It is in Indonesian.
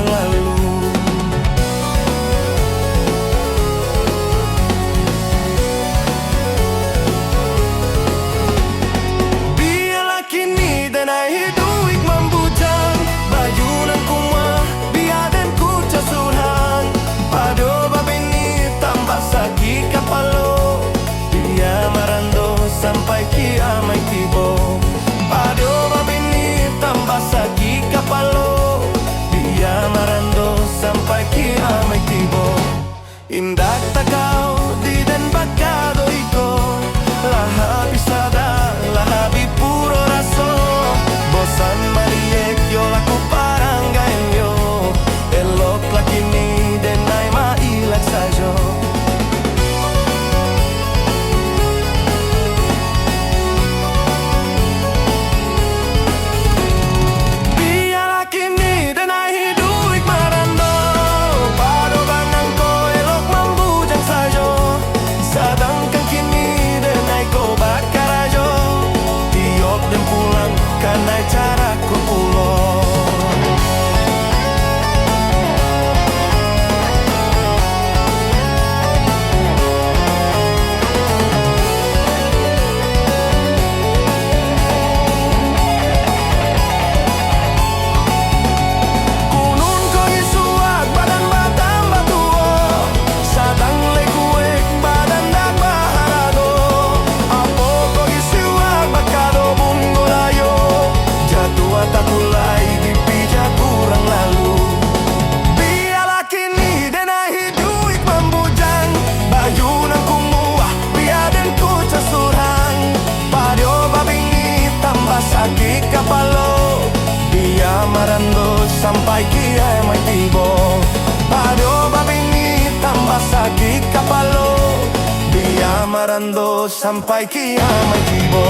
kurang lalu. Biarlah kini denai hidup membujang, bajunan kumah biaden ku casuran. Pado babeni tambah sakit kapalo, dia marando sampai kiamai tibo. Pado babeni tambah sakit kapalo, dia marando sampai kiamai tibo. Indak takau di den bakado iko, lahabi sada, lahabi puro raso. Bosan mariek yo laku paranggain yo, elok laki ni denai ma ilak sajo. Biarlah kini denai hidup marando, pado banang ko elok membujang sajo. Sedangkan kini denai ko bakar ajo, tiop dan pulang karena cara ku pulang. Kunun ko isuak badan batang batuo, sadang lekuek badan dak baharado. Apo ko isuak bakado bungo layo, jatuh atakulai dipijak kurang lalu. Biarlah kini denai hidup membujang, bajunan kumuah biaden ku casuran. Padio babingi tambah sakit kapalo, dia marando sampai kiamai tibo. Padio babingi tambah sakit kapalo, dia marando sampai kiamai tibo.